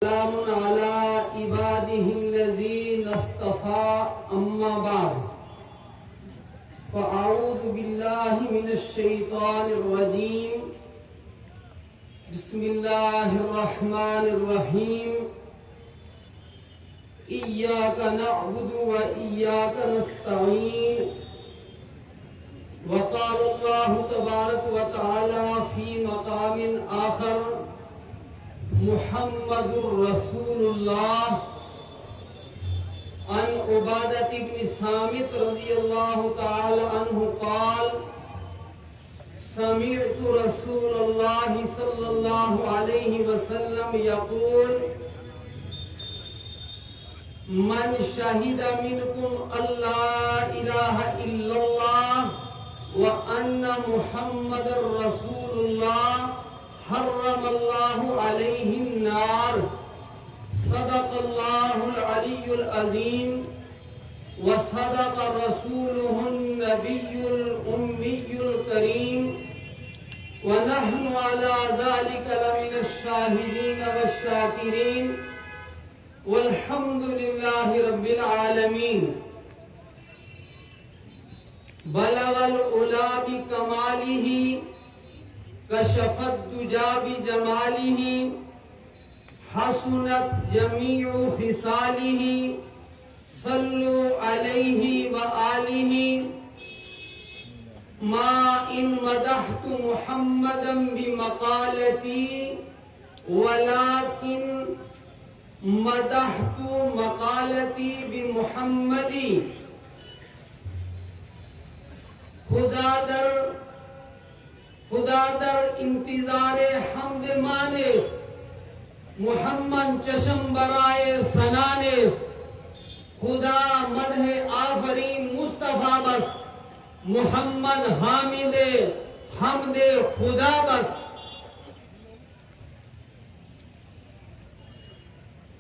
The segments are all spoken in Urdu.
سلام على عباده الذين اصطفى أما بعد فأعوذ بالله من الشيطان الرجيم بسم الله الرحمن الرحيم إياك نعبد وإياك نستعين وقال الله تبارك وتعالى في مقام آخر محمد رسول الله عن عبادة بن صامت رضي الله تعالى عنه قال سمعت رسول الله صلى الله عليه وسلم يقول من شهد منكم أن لا إله إلا الله وأن محمد رسول الله حرم الله عليه النار صدق الله العلي العظيم وصدق رسوله النبي الأمي الكريم ونحن على ذلك لمن الشاهدين والشاكرين والحمد لله رب العالمين بلغ العلا بكماله كشف الدجى بجماله حسنت جميع خصاله صلوا عليه وآله ما إن مدحت محمدا بمقالتي ولكن مدحت مقالتي بمحمد خدا در انتظار حمد مانس محمد چشم برائے سنانس خدا مدح آفرین مصطفیٰ بس محمد حامد حمد خدا بس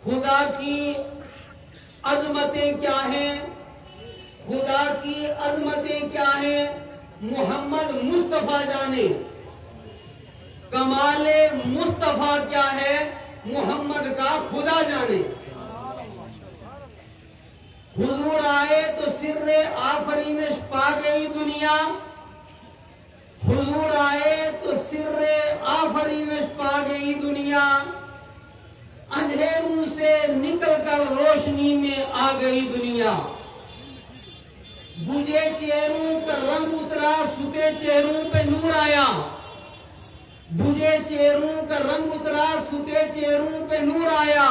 خدا کی عظمتیں کیا ہیں خدا کی عظمتیں کیا ہیں محمد مصطفیٰ جانے کمال مصطفیٰ کیا ہے محمد کا خدا جانے حضور آئے تو سر آفرینش پا گئی دنیا حضور آئے تو سر آفرینش پا گئی دنیا اندھیروں سے نکل کر روشنی میں آ گئی دنیا بجھے چہروں کا رنگ اترا ستے چہروں پہ نور آیا بجھے چہروں کا رنگ اترا ستے چہروں پہ نور آیا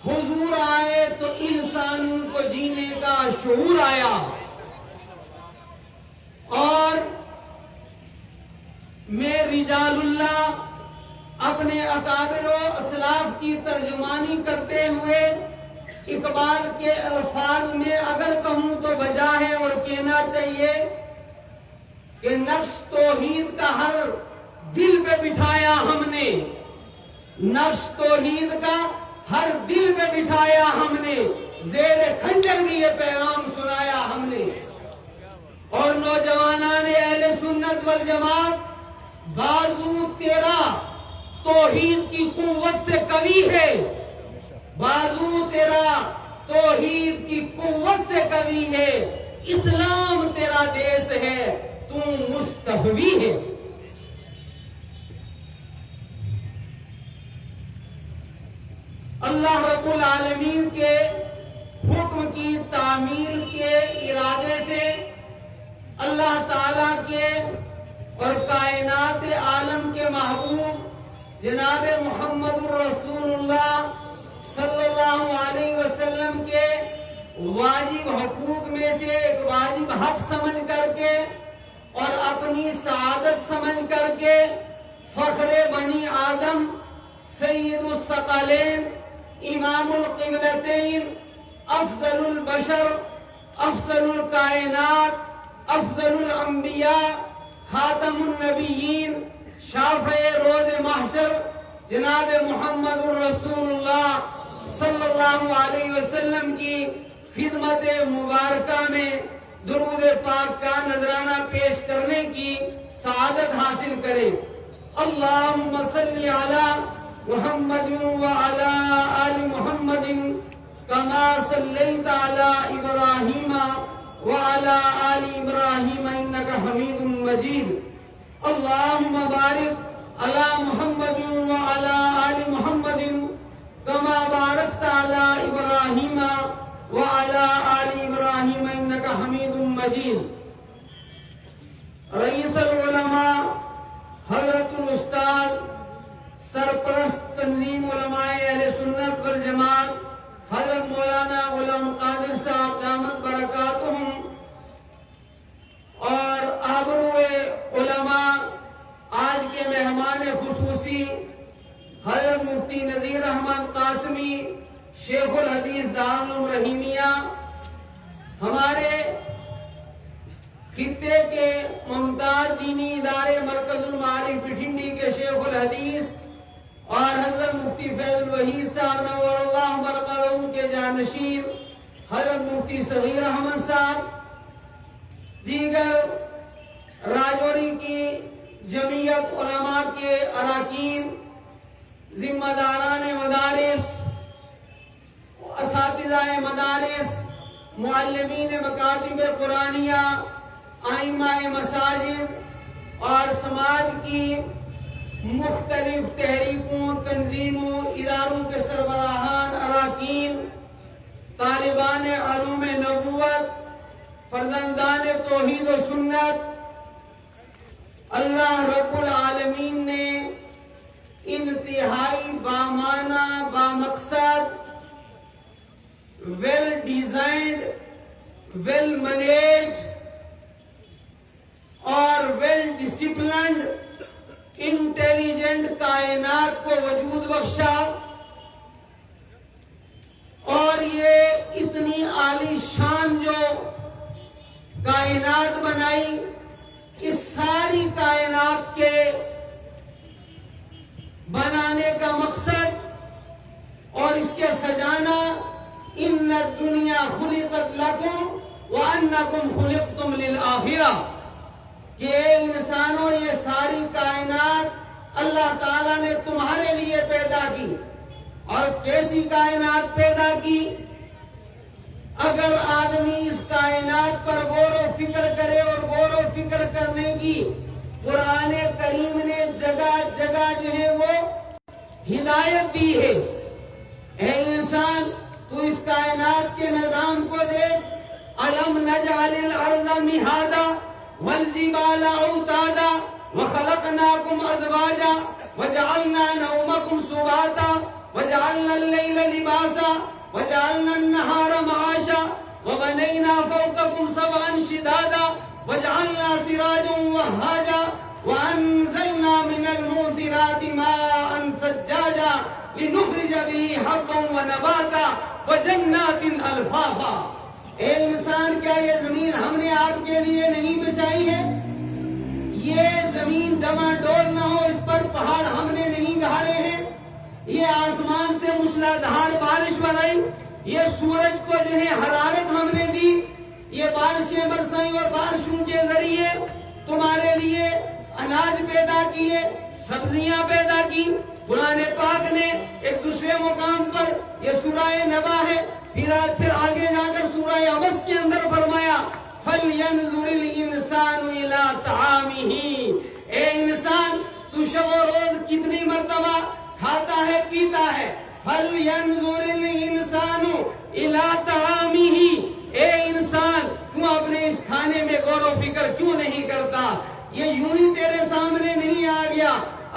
حضور آئے تو انسانوں کو جینے کا شعور آیا اور میں رجال اللہ اپنے اکابر و اسلاف کی ترجمانی کرتے ہوئے اقبال کے الفاظ میں اگر کہوں تو بجا ہے اور کہنا چاہیے کہ نقش توحید کا ہر دل پہ بٹھایا ہم نے نقش توحید کا ہر دل پہ بٹھایا ہم نے زیر خنجر بھی یہ پیغام سنایا ہم نے اور نوجوانان اہل سنت والجماعت بازو تیرا توحید کی قوت سے قوی ہے بازو تیرا توحید کی قوت سے قوی ہے اسلام تیرا دیس ہے تو مستحوی ہے اللہ رب العالمین کے حکم کی تعمیل کے ارادے سے اللہ تعالیٰ کے اور کائنات عالم کے محبوب جناب محمد رسول اللہ صلی اللہ علیہ وسلم کے واجب حقوق میں سے ایک واجب حق سمجھ کر کے اور اپنی سعادت سمجھ کر کے فخر بنی آدم سید الثقلین امام القبلتین افضل البشر افضل الکائنات افضل الانبیاء خاتم النبیین شافع روز محشر جناب محمد رسول اللہ صلی اللہ علیہ وسلم کی خدمت مبارکہ میں درود پاک کا نذرانہ پیش کرنے کی سعادت حاصل کرے اللهم صل على محمد وعلى صلیت علی ابراہیم وعلی آل ابراہیم انک حمید مجید اللہم بارک علی محمد وعلی آل محمد کما بارکت علی ابراہیم وعلی آل ابراہیم انک حمید مجید۔ رئیس العلماء حضرت الاستاذ سرپرست تنظیم علماء اہل سنت والجماعت حضرت مولانا غلام قادر صاحب دامت برکاتہم اور آبرو علماء آج کے مہمان خصوصی حضرت مفتی نذیر احمد قاسمی شیخ الحدیث دارالعلوم رحیمیہ، ہمارے خطے کے ممتاز دینی ادارے مرکز المعارف بٹھنڈی کے شیخ الحدیث اور حضرت مفتی فیض الوحید صاحب نور اللہ مرقدہ کے جانشین حضرت مفتی صغیر احمد صاحب، دیگر راجوری کی جمعیت علماء کے اراکین، ذمہ داران مدارس، اساتذہ مدارس، معلمین مکاتب قرآنیہ، ائمہ مساجد اور سماج کی مختلف تحریکوں، تنظیموں، اداروں کے سربراہان، اراکین، طالبان علوم نبوت، فرزندان توحید و سنت، اللہ رب العالمین نے انتہائی بامانہ، بامقصد، ویل ڈیزائنڈ، ویل مینیجڈ اور ویل ڈسپلنڈ انٹیلیجنٹ کائنات کو وجود بخشا، اور یہ اتنی عالی شان جو کائنات بنائی، اس ساری کائنات کے بنانے کا مقصد اور اس کے سجانا ان الدنیا خلقت لکم وانکم خلقتم للآخرہ، کہ انسانوں یہ ساری کائنات اللہ تعالیٰ نے تمہارے لیے پیدا کی۔ اور کیسی کائنات پیدا کی؟ اگر آدمی اس کائنات پر غور و فکر کرے، اور غور و فکر کرنے کی قرآن کریم نے جگہ جگہ جو ہے وہ ہدایت دی ہے۔ اے انسان، تو اس کائنات کے نظام کو دیکھ، أَلَمْ نَجْعَلِ الْأَرْضَ مِهَادًا وَالْجِبَالَ أَوْتَادًا وَخَلَقْنَاكُمْ أَزْوَاجًا وَجَعَلْنَا نَوْمَكُمْ سُبَاتًا وَجَعَلْنَا اللَّيْلَ لِبَاسًا وَجَعَلْنَا النَّهَارَ مَعَاشًا وَبَنَيْنَا فَوْقَكُمْ سَبْعًا شِدَادًا وَجَعَلْنَا سِرَاجًا وَهَّاجًا وَأَنزَلْنَا مِنَ الْمُعْصِرَاتِ مَاءً ثَجَّاجًا لِنُخْرِجَ بِهِ حَبًّا وَنَبَاتًا وَجَنَّاتٍ أَلْفَافًا۔ اے انسان، کیا یہ زمین ہم نے آپ کے لیے نہیں بچائی ہے؟ یہ زمین ڈما ڈول نہ ہو، اس پر پہاڑ ہم نے نہیں گاڑے ہیں؟ یہ آسمان سے موسلادھار بارش بنائی، یہ سورج کو جو ہے حرارت ہم نے دی، یہ بارشیں برسائیں اور بارشوں کے ذریعے تمہارے لیے اناج پیدا کیے، سبزیاں پیدا کی۔ قرآن پاک نے ایک دوسرے مقام پر، یہ سورہ نبا ہے، پھر آگے جا کر سورہ عبس کے اندر فرمایا فَلْيَنْظُرِ الْإِنسَانُ إِلَىٰ طَعَامِهِ۔ اے انسان، تو شب و روز کتنی مرتبہ کھاتا ہے، پیتا ہے؟ فَلْيَنْظُرِ الْإِنسَانُ إِلَىٰ طَعَامِهِ۔ اے انسان، تو اپنے اس کھانے میں غور و فکر کیوں نہیں کرتا؟ یہ یوں ہی تیرے سامنے نہیں آ گیا۔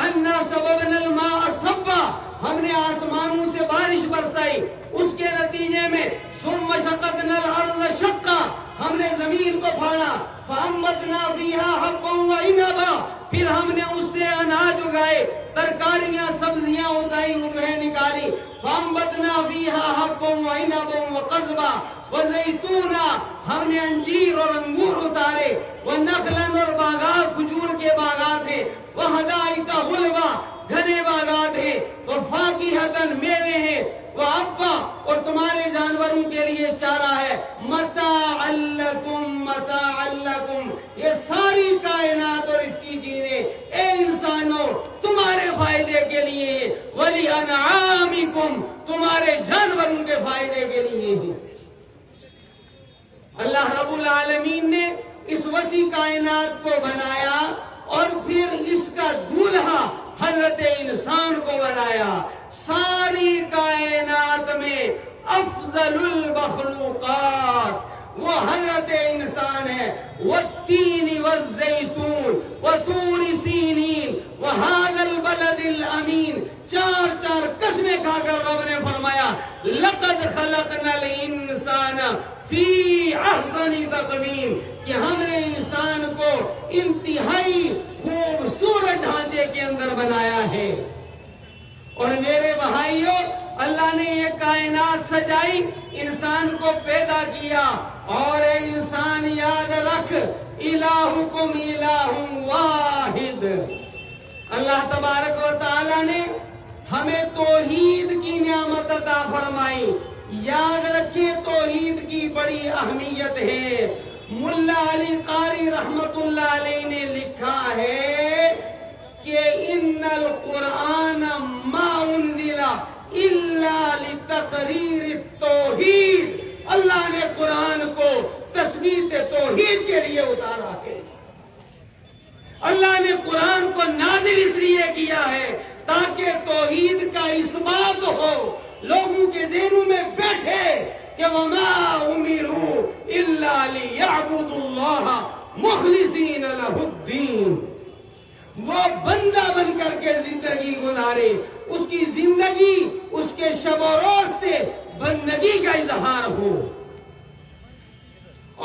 اَنَّا سَبَبْنَا الْمَاءَ صَبًّا، ہم نے آسمانوں سے بارش برسائی، اس کے نتیجے میں ثُمَّ شَقَقْنَا الْأَرْضَ شَقًّا، ہم نے زمین کو پھاڑا، فَأَنبَتْنَا فِيهَا حَبًّا وَعِنَبًا، پھر ہم نے اس سے اناج اگائے، ترکاریاں، سبزیاں اگائی، نکالی۔ فَأَنبَتْنَا فِيهَا حَبًّا وَعِنَبًا وَقَضْبًا وَزَيْتُونًا، ہم نے انجیر اور انگور اتارے، وَنَخْلًا، اور باغات، کھجور کے باغات ہیں، وَحَدَائِقَ غُلْبًا، گھنے باغات ہیں، وَفَاكِهَةً، میوے ہیں، وَعَبًّا، اور تمہارے جانوروں کے لیے چارہ ہے، مَتَاعًا لَكُمْ مَتَاعًا لَكُمْ، یہ ساری کائنات اور اس کی چیزیں اے انسانوں تمہارے فائدے فائدے کے لیے ہے، وَلِأَنْعَامِكُمْ تمہارے جانوروں کے فائدے کے لیے ہے۔ اللہ رب العالمین نے اس وسیع کائنات کو بنایا اور پھر اس کا دولہا حضرت انسان کو بنایا۔ ساری کائنات میں افضل المخلوقات وہ حضرت انسان ہے۔ والتین والزیتون وطور سینین وہذا البلد الامین، چار قسمیں کھا کر رب نے فرمایا لقد خلقنا الانسان فی احسن تقویم، کہ ہم نے انسان کو انتہائی خوبصورت ڈھانچے کے اندر بنایا ہے۔ اور میرے بھائیوں، اللہ نے یہ کائنات سجائی، انسان کو پیدا کیا، اور اے انسان یاد رکھ الہکم الہ واحد۔ اللہ تبارک و تعالی نے ہمیں توحید کی نعمت عطا فرمائی۔ یاد رکھیں توحید کی بڑی اہمیت ہے۔ ملا علی قاری رحمت اللہ علیہ نے لکھا ہے کہ ان القرآن ما انزل الا لتقریر التوحید، اللہ نے قرآن کو تثبیت توحید کے لیے اتارا ہے۔ اللہ نے قرآن کو نازل اس لیے کیا ہے تاکہ توحید کا اثبات ہو، لوگوں کے ذہنوں میں بیٹھے کہ وَمَا أُمِرُوا إِلَّا لِيَعْبُدُوا اللَّهَ مُخْلِصِينَ لَهُ الدِّينَ، وہ بندہ بن کر کے زندگی گزارے، اس کی زندگی اس کے شب و روز سے بندگی کا اظہار ہو۔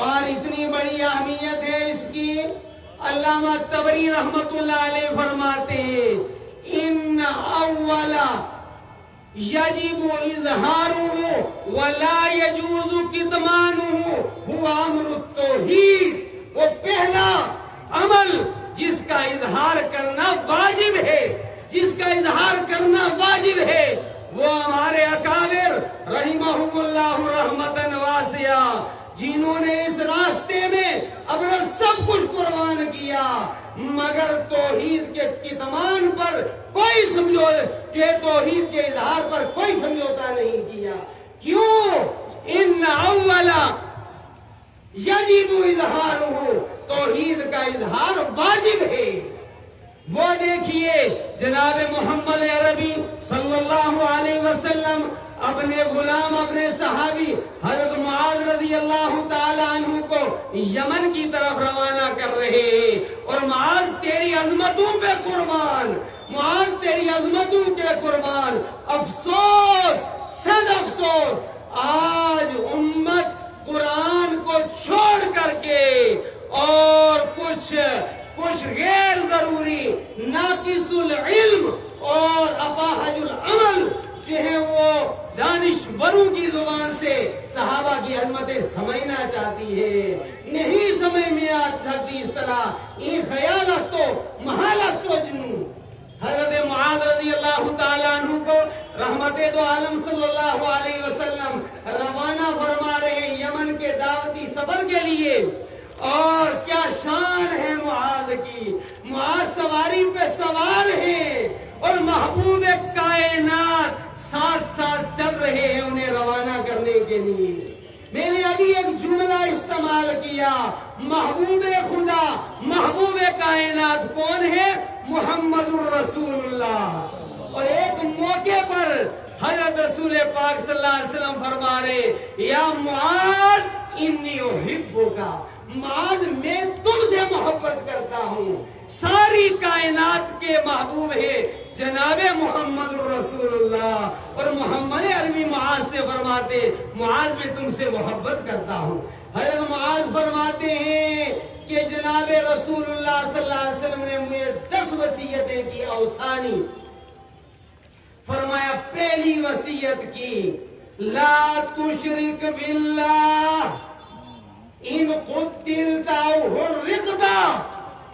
اور اتنی بڑی اہمیت ہے اس کی، علامہ طبری رحمت اللہ علیہ فرماتے ہیں ان اولا یجب اظہارہ ولا یجوز کتمانہ ہوا امر التوحید، وہ پہلا عمل جس کا اظہار کرنا واجب ہے، جس کا اظہار کرنا واجب ہے، وہ ہمارے اکابر رحمہم اللہ رحمتاً واسعہ، جنہوں نے اس راستے میں اپنا سب کچھ قربان کیا، مگر توحید کے کتمان پر کوئی توحید کے اظہار پر کوئی سمجھوتا نہیں کیا۔ کیوں؟ ان اولا یجب اظہارہ، توحید کا اظہار واجب ہے۔ وہ دیکھیے جناب محمد عربی صلی اللہ علیہ وسلم اپنے غلام، اپنے صحابی حضرت معاذ رضی اللہ تعالی عنہ کو یمن کی طرف روانہ کر رہے ہیں، اور معاذ تیری عظمتوں پہ قربان، معاذ تیری عظمتوں کے قربان، افسوس صد افسوس، آج امت قرآن کو چھوڑ کر کے اور کچھ غیر ضروری ناقص العلم اور اپاہج العمل جو ہے وہ دانشوروں کی زبان سے صحابہ کی عظمتیں سمجھنا چاہتی ہے، نہیں سمجھ میں آتی اس طرح، یہ خیال استو محال استو جنو۔ حضرت معاذ رضی اللہ تعالیٰ عنہ کو رحمت دو عالم صلی اللہ علیہ وسلم روانہ فرما رہے ہیں یمن کے دعوتی سفر کے لیے، اور کیا شان ہے معاذ کی، معاذ سواری پہ سوار ہے اور محبوب کائنات ساتھ ساتھ چل رہے ہیں انہیں روانہ کرنے کے لیے۔ میں نے ابھی ایک جملہ استعمال کیا، محبوب خدا، محبوب کائنات کون ہے؟ محمد الرسول اللہ۔ اور ایک موقع پر حضرت رسول پاک صلی اللہ علیہ وسلم فرما رہے یا معاذ انی احبک، معاذ میں تم سے محبت کرتا ہوں۔ ساری کائنات کے محبوب ہے جناب محمد الرسول اللہ، اور محمد عربی معاذ سے فرماتے معاذ میں تم سے محبت کرتا ہوں۔ حضرت معاذ فرماتے ہیں کہ جناب رسول اللہ صلی اللہ علیہ وسلم نے مجھے 10 وصیتیں کی اوصانی، فرمایا پہلی وصیت کی لا تشرک باللہ ان قتلت او حرقت،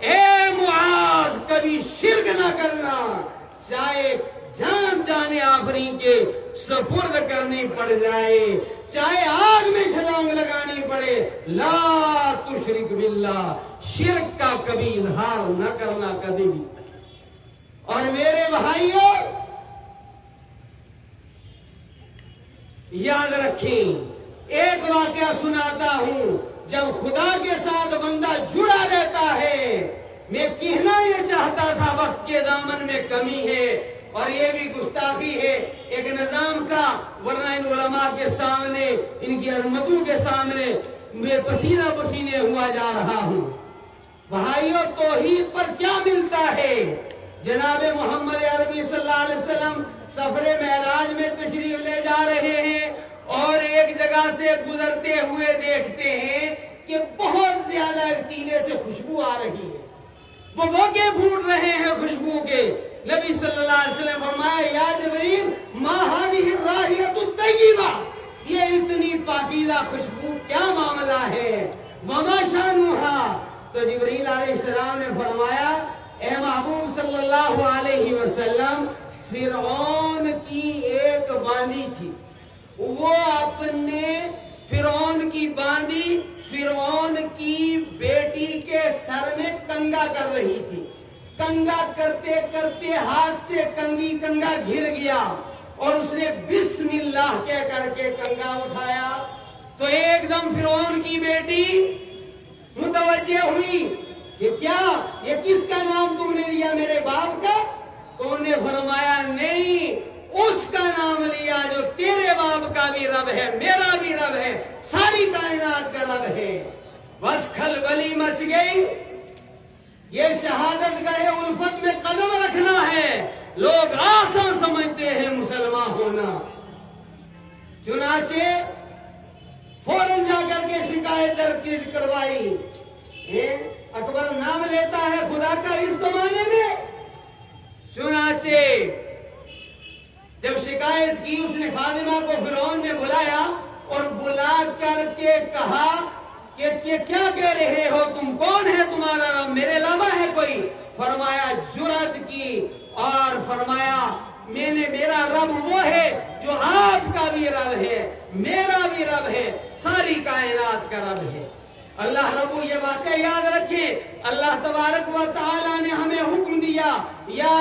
اے معاذ کبھی شرک نہ کرنا، چاہے جان آفرین کے سپرد کرنی پڑ جائے، چاہے آگ میں چھلانگ لگانی پڑے، لا تشرک باللہ، شرک کا کبھی اظہار نہ کرنا کبھی بھی۔ اور میرے بھائیوں یاد رکھیں، ایک واقعہ سناتا ہوں، جب خدا کے ساتھ بندہ جڑا رہتا ہے، میں کہنا یہ چاہتا تھا وقت کے دامن میں کمی ہے اور یہ بھی گستاخی ہے ایک نظام کا، ورنہ ان علماء کے سامنے، ان کی عظمتوں کے سامنے میں پسینہ پسینے ہوا جا رہا ہوں۔ بھائیوں توحید پر کیا ملتا ہے؟ جناب محمد عربی صلی اللہ علیہ وسلم سفر معراج میں تشریف لے جا رہے ہیں اور ایک جگہ سے گزرتے ہوئے دیکھتے ہیں کہ بہت زیادہ ٹیلے سے خوشبو آ رہی ہے، وہ موقع پھوٹ رہے ہیں خوشبو کے۔ نبی صلی اللہ علیہ وسلم فرمایا یا جبریل ما هذه الرائحة الطیبہ، یہ اتنی پاکیزہ خوشبو کیا معاملہ ہے؟ وما شانها؟ تو جبریل علیہ السلام نے فرمایا اے محبوب صلی اللہ علیہ وسلم، فرعون کی ایک باندی تھی، وہ اپنے فرعون کی باندی فرعون کی بیٹی کے سر میں کنگا کر رہی تھی، کنگا کرتے کرتے ہاتھ سے کنگا گر گیا اور اس نے بسم اللہ کہہ کر کے کنگا اٹھایا تو ایک دم فرعون کی بیٹی متوجہ ہوئی کہ کیا یہ کس کا نام تم نے لیا، میرے باپ کا؟ تو انہوں نے فرمایا نہیں، اس کا نام لیا جو تیرے باپ کا بھی رب ہے، میرا بھی رب ہے، ساری کائنات کا رب ہے۔ بس کھلبلی مچ گئی، یہ شہادت گاہ الفت میں قدم رکھنا ہے، لوگ آسان سمجھتے ہیں مسلمان ہونا۔ چنانچہ فوراً جا کر کے شکایت درج کروائی، اکبر نام لیتا ہے خدا کا اس زمانے میں۔ چنانچہ جب شکایت کی، اس نے خادمہ کو فرعون نے بلایا اور بلا کر کے کہا کہ کیا کہہ رہے ہو تم، کون ہے تمہارا رب، میرے علاوہ ہے کوئی؟ فرمایا جرأت کی اور فرمایا میرا رب وہ ہے جو آپ کا بھی رب ہے، میرا بھی رب ہے، ساری کائنات کا رب ہے۔ اللہ رب یہ واقعہ یاد رکھے، اللہ تبارک و تعالی نے ہمیں حکم دیا یا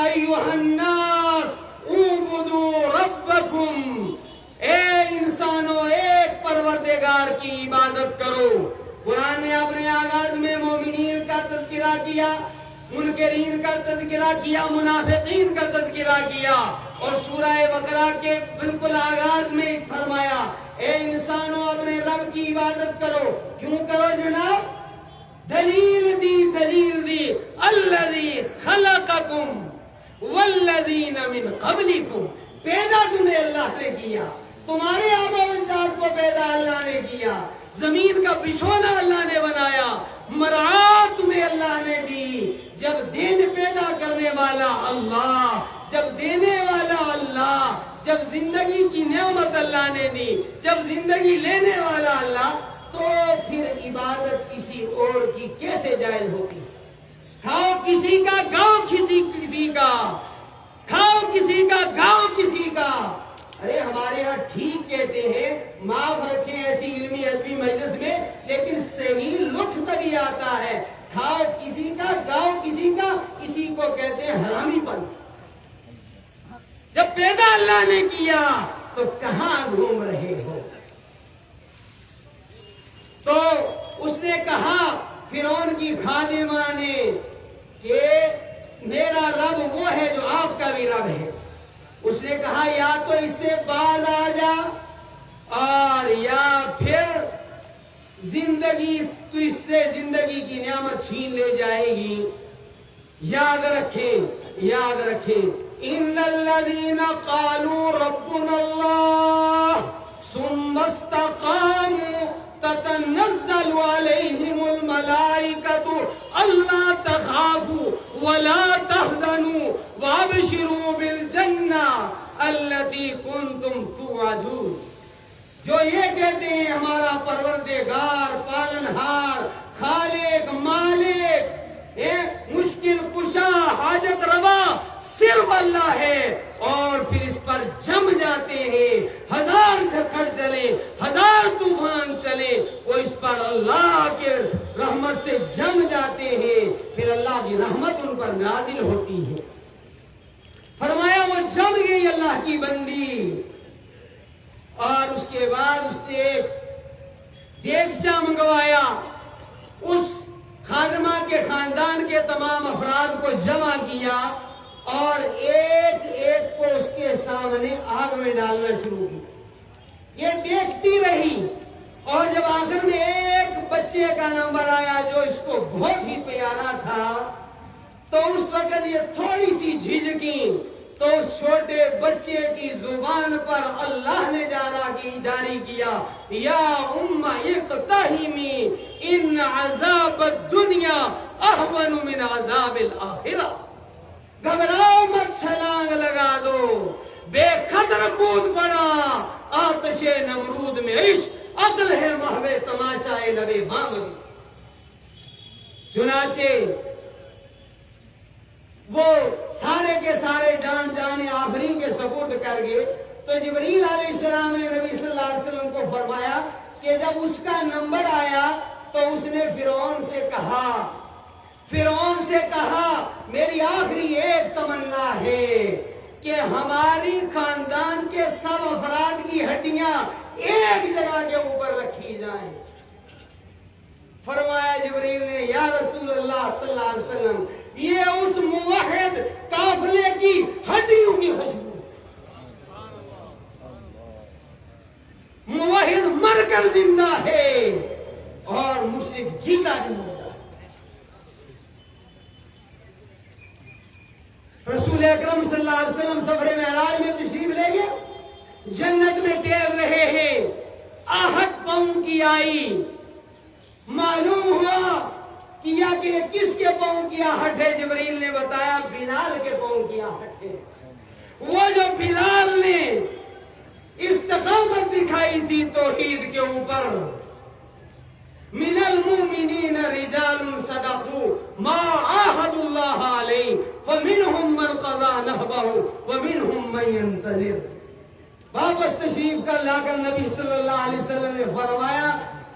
ایھا الناس اعبدوا ربکم، اے انسانوں ایک پروردگار کی عبادت کرو۔ قرآن نے اپنے آغاز میں مومنین کا تذکرہ کیا، منکرین کا تذکرہ کیا، منافقین کا تذکرہ کیا، اور سورہ بقرہ کے بالکل آغاز میں فرمایا اے انسانوں اپنے رب کی عبادت کرو۔ کیوں کرو جناب؟ دلیل دی الذی خلقکم والذین من قبلکم، پیدا تمہیں اللہ نے کیا، تمہارے آبا و اجداد کو پیدا اللہ نے کیا، زمین کا بچھونا اللہ نے بنایا، مرعات تمہیں اللہ نے دی۔ جب دین پیدا کرنے والا اللہ، جب دینے والا اللہ، جب زندگی کی نعمت اللہ نے دی، جب زندگی لینے والا اللہ، تو پھر عبادت کسی اور کی کیسے جائز ہوگی؟ کھاؤ کسی کا، گاؤ کسی کا، کھاؤ کسی کا، گاؤ کسی کا۔ ارے ہمارے ہاں ٹھیک کہتے ہیں، معاف رکھیں ایسی علمی ادبی مجلس میں، لیکن صحیح لطف تبھی آتا ہے، کھاؤ کسی کا، گاؤ کسی کا، اسی کو کہتے ہیں حرامی پن۔ جب پیدا اللہ نے کیا تو کہاں گھوم رہے ہو؟ تو اس نے کہا فرعون کی خادمہ نے کہ میرا رب وہ ہے جو آپ کا بھی رب ہے۔ اس نے کہا یا تو اس سے باز آ جا اور یا پھر زندگی اس سے زندگی کی نعمت چھین لے جائے گی۔ یاد رکھیں ان الذین قالوا ربنا اللہ ثم استقاموا تتنزل علیہم الملائکۃ الا تخافوا ولا تحزنوا وابشروا بالجنہ التی کنتم توعدون۔ جو یہ کہتے ہیں ہمارا پروردگار، پالنہار، خالق، مالک، مشکل کشا، حاجت روا صرف اللہ ہے، اور پھر اس پر جم جاتے ہیں، ہزار جھکڑ چلے، ہزار طوفان چلے، وہ اس پر اللہ کے رحمت سے جم جاتے ہیں، پھر اللہ کی رحمت ان پر نازل ہوتی ہے۔ کے بعد اس نے ایک دیگچہ منگوایا، اس خادمہ کے خاندان کے تمام افراد کو جمع کیا اور ایک ایک کو اس کے سامنے آگ میں ڈالنا شروع کیا۔ یہ دیکھتی رہی اور جب آخر میں ایک بچے کا نمبر آیا جو اس کو بہت ہی پیارا تھا تو اس وقت یہ تھوڑی سی جھجکی تو اس چھوٹے بچے کی زبان پر اللہ نے جاری کیا، یا ام اقتحمی ان عذاب الدنیا اہون من عذاب الاخرہ، گھبراؤ مت، چھلانگ لگا دو، بے قدر کود پڑا آتش نمرود میں، عشق عقل ہے محو تماشا لبے بامگی۔ چنانچہ وہ سارے کے سارے جان آفرین کے سپورٹ کر گئے تو جبریل علیہ السلام نے نبی صلی اللہ علیہ وسلم کو فرمایا کہ جب اس کا نمبر آیا تو اس نے فرعون سے کہا میری آخری ایک تمنا ہے کہ ہماری خاندان کے سب افراد کی ہڈیاں ایک جگہ کے اوپر رکھی جائیں۔ فرمایا جبریل نے، یا رسول اللہ صلی اللہ علیہ وسلم، یہ اس موحد قافلے کی ہڈیوں کی خوشبو، موحد مر کر زندہ ہے اور مشرک جیتا نہیں ہوتا۔ رسول اکرم صلی اللہ علیہ وسلم سفر معراج میں تشریف لے گئے، جنت میں ٹہل رہے ہیں، آہٹ پاؤں کی آئی، معلوم ہوا کیا کہ کس کے پاؤں کی آہٹ ہے؟ جبریل نے بتایا بلال کے پاؤں کی آہٹ ہے۔ وہ جو بلال نے استقامت دکھائی تھی توحید کے اوپر، من المؤمنین رجال صدقوا ما عاهدوا الله علیہ فمنهم من قضى نحبه ومنهم من ينتظر۔ واپس تشریف کر لا کر نبی صلی اللہ علیہ وسلم نے فرمایا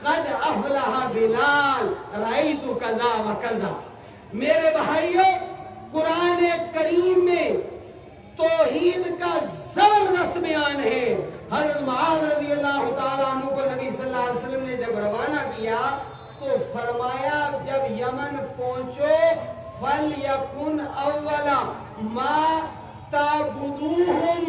قد افلح بلال رأیت کذا و کذا۔ میرے بھائیوں، قرآن کریم میں توحید کا زبردست بیان ہے۔ حضرت معاذ رضی اللہ تعالیٰ عنہ کو نبی صلی اللہ علیہ وسلم نے جب روانہ کیا تو فرمایا جب یمن پہنچو فَلْيَكُنْ أَوَّلَ مَا تَعْبُدُوهُمْ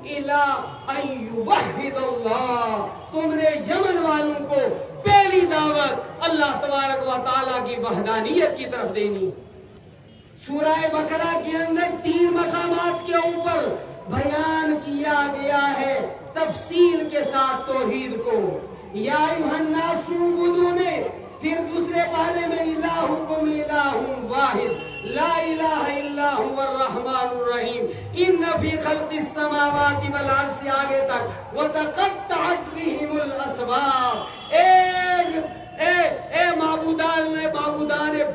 إِلَىٰ أَن يُوَحِّدَ اللَّهُ، تم نے یمن والوں کو پہلی دعوت اللہ تبارک و تعالیٰ کی وحدانیت کی طرف دینی۔ سورہ بقرہ کے اندر 3 مقامات کے اوپر بیان کیا گیا ہے تفصیل کے ساتھ توحید کو، یا ایھا الناس اعبدوا میں، پھر دوسرے پارے میں الہکم الہ واحد لا الہ الا هو الرحمن الرحیم، ان فی خلق السماوات والارض سے آگے تک وتقطعت بهم الاسباب۔ اے معبودان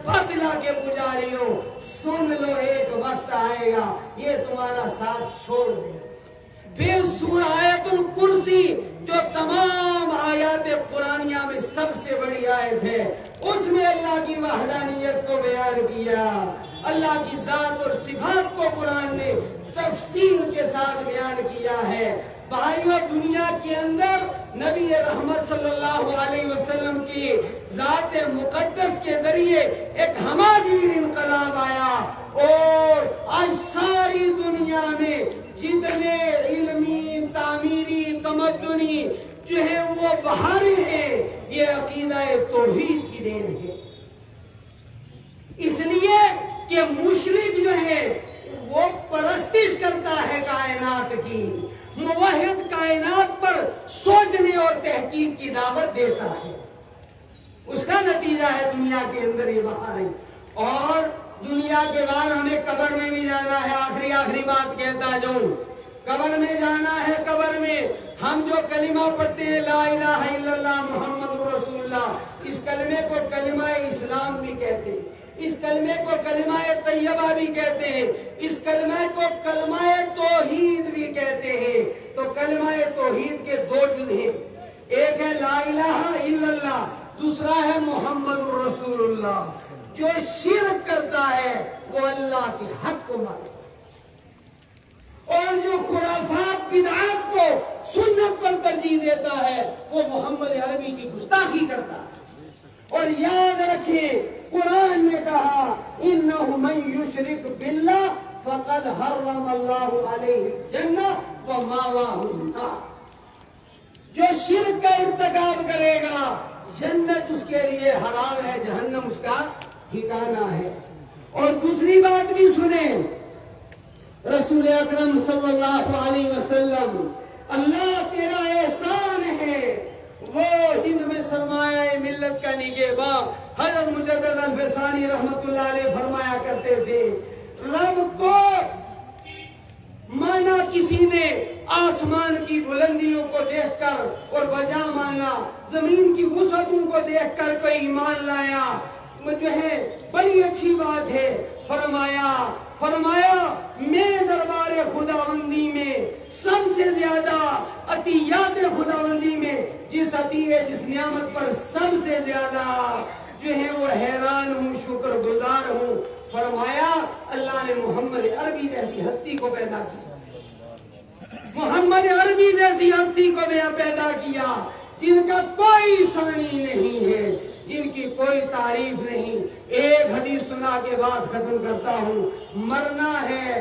باطلہ کے پجاریوں، سن لو ایک وقت آئے گا یہ تمہارا ساتھ چھوڑ دے۔ پھر سورہ آیت الکرسی جو تمام آیات قرآنیہ میں سب سے بڑی آیت ہے، اس میں اللہ کی وحدانیت کو بیان کیا، اللہ کی ذات اور صفات کو قرآن نے تفصیل کے ساتھ بیان کیا ہے۔ بھائیو، دنیا کے اندر نبی رحمت صلی اللہ علیہ وسلم کی ذات مقدس کے ذریعے ایک ہماگیر انقلاب آیا اور آج ساری دنیا میں جتنے علمی، تعمیری، تمدنی جو ہے وہ بہاریں ہیں، یہ عقیدہ توحید کی دین ہے۔ اس لیے کہ مشرک جو ہے وہ پرستش کرتا ہے کائنات کی، موحد کائنات پر سوچنے اور تحقیق کی دعوت دیتا ہے، اس کا نتیجہ ہے دنیا کے اندر یہ بہاریں۔ اور دنیا کے بعد ہمیں قبر میں بھی جانا ہے۔ آخری بات کہتا جاؤں، قبر میں جانا ہے۔ قبر میں ہم جو کلمہ پڑھتے ہیں لا الہ الا اللہ محمد رسول اللہ، اس کلمے کو کلمہ اسلام بھی کہتے ہیں، اس کلمے کو کلمہ طیبہ بھی کہتے ہیں، اس کلمے کو کلمہ توحید بھی کہتے ہیں۔ تو کلمہ توحید کے 2 جز ہیں، ایک ہے لا الہ الا اللہ، دوسرا ہے محمد رسول اللہ۔ جو شرک کرتا ہے وہ اللہ کی حق کو مانتا ہے، اور جو خرافات بدعات کو سنت پر ترجیح دیتا ہے وہ محمد عربی کی گستاخی کرتا ہے۔ اور یاد رکھیں قرآن نے کہا اِنَّهُ مَن يُشْرِكْ بِاللَّهِ فَقَدْ حَرَّمَ اللَّهُ عَلَيْهِ الْجَنَّةَ وَمَأْوَاهُ النَّارُ، جو شرک کا ارتکاب کرے گا جنت اس کے لیے حرام ہے، جہنم اس کا ٹھکانہ ہے۔ اور دوسری بات بھی سنیں، رسول اکرم صلی اللہ علیہ وسلم، اللہ تیرا احسان ہے، وہ ہند میں سرمایہ ملت کا نگہباں حضرت مجدد الفسانی رحمت اللہ علیہ فرمایا کرتے تھے، رب کو مانا کسی نے آسمان کی بلندیوں کو دیکھ کر اور بجا مانا، زمین کی وسعتوں کو دیکھ کر کوئی ایمان لایا، جو ہے بڑی اچھی بات ہے۔ فرمایا میں دربار خداوندی میں سب سے زیادہ عطیات خداوندی میں جس عطیے جس نعمت پر سب سے زیادہ جو ہے وہ حیران ہوں، شکر گزار ہوں۔ فرمایا اللہ نے محمد عربی جیسی ہستی کو پیدا کیا، محمد عربی جیسی ہستی کو پیدا کیا، جن کا کوئی ثانی نہیں ہے، جن کی کوئی تعریف نہیں۔ ایک حدیث سنا کے بعد ختم کرتا ہوں، مرنا ہے،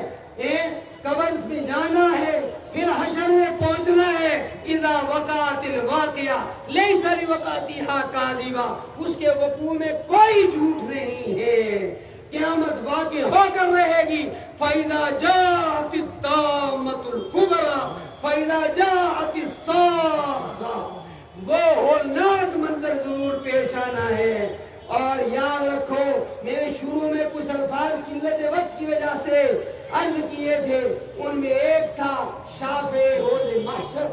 قبر میں جانا ہے، پھر حشر میں پہنچنا ہے، اذا وقعت الواقعہ لیس لوقعتها کاذبہ، اس کے وقوع میں کوئی جھوٹ نہیں ہے، قیامت واقع ہو کر رہے گی۔ فَإِذَا جَاءَتِ الطَّامَّةُ الْكُبْرَى فَإِذَا جَاءَتِ الصَّاخَّةُ، وہ ہولناک منظر ضرور پیش آنا ہے۔ اور یاد رکھو میں نے شروع میں کچھ الفاظ قلت وقت کی وجہ سے عرض کیے تھے، ان میں ایک تھا شافع روز محشر۔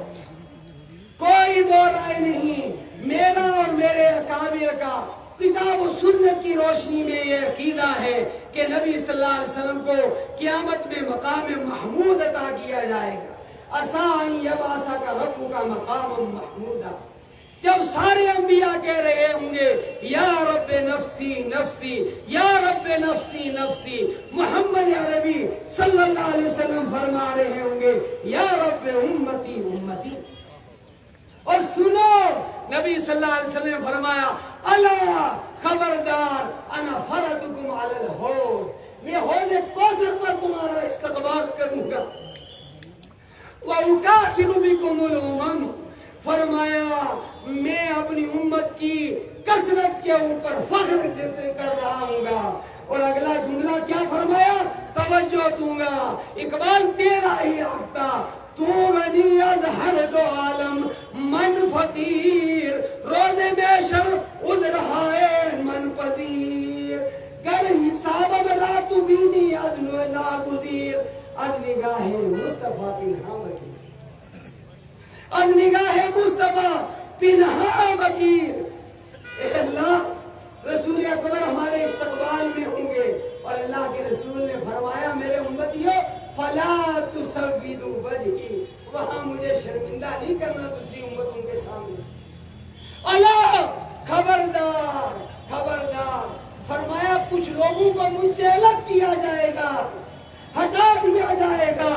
کوئی دو رائے نہیں، میرا اور میرے اکابر کا کتاب و سنت کی روشنی میں یہ عقیدہ ہے کہ نبی صلی اللہ علیہ وسلم کو قیامت میں مقام محمود عطا کیا جائے گا، عَسَىٰ أَن يَبْعَثَكَ رَبُّكَ مَقَامًا مَحْمُودًا۔ جب سارے انبیاء کہہ رہے ہوں گے یا رب نفسی نفسی یا رب نفسی نفسی، محمد عربی صلی اللہ علیہ وسلم فرما رہے ہوں گے یا رب امتی امتی۔ اور سنو نبی صلی اللہ علیہ وسلم نے فرمایا الا خبردار انا فرضکم علی الحوض، میں حوض کوثر پر تمہارا استقبال کروں گا، وَأُكَاسِرُ بِكُمُ الْأُمَمَ، فرمایا میں اپنی امت کی کثرت کے اوپر فخر کر رہا ہوں گا۔ اور اگلا جملہ کیا فرمایا؟ توجہ دوں گا، اقبال تیرا ہی آتا، تو غنی از ہر دو عالم من فقیر، روز محشر عذرہائے من پذیر، گر حساب بلا تو بینی از ناگزیر، از نگاہ مصطفیٰ پنہا بکیر، از نگاہ مصطفیٰ پنہا بکیر۔ اے اللہ، رسول اکبر ہمارے استقبال میں ہوں گے، اور اللہ کے رسول نے فرمایا میرے امتیوں فلا تسودوا وجہی، وہاں مجھے شرمندہ نہیں کرنا دوسری امتوں کے سامنے۔ اللہ خبردار خبردار، فرمایا کچھ لوگوں کو مجھ سے الگ کیا جائے گا، ہٹا دیا جائے گا،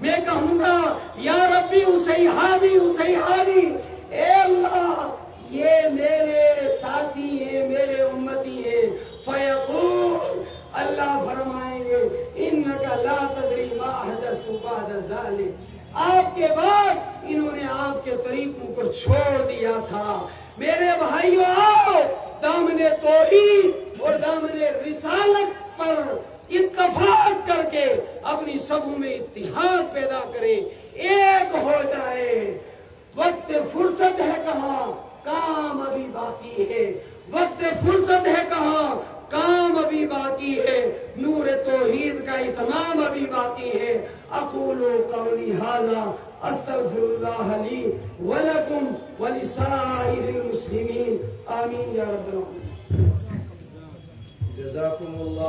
میں کہوں گا یا ربی اسیحابی اسیحابی، اے اللہ یہ میرے ساتھی ہیں، میرے امتی ہیں۔ فیقول، اللہ فرمائیں گے انک لا تدری ما احدثوا بعد ذلک، آپ کے بعد انہوں نے آپ کے طریقوں کو چھوڑ دیا تھا۔ میرے بھائیو آؤ، دامن توحید اور دامن رسالت پر اتفاق کر کے اپنی صفوں میں اتحاد پیدا کریں، ایک ہو جائے۔ وقت فرصت ہے کہاں، کام ابھی باقی ہے، وقت فرصت ہے کہاں، کام ابھی باقی ہے، نور توحید کا اتمام ابھی باقی ہے۔ اقول قولی ھذا استغفر اللہ لی ولکم ولسائر المسلمین، آمین یا رب العالمین۔ جزاکم اللہ۔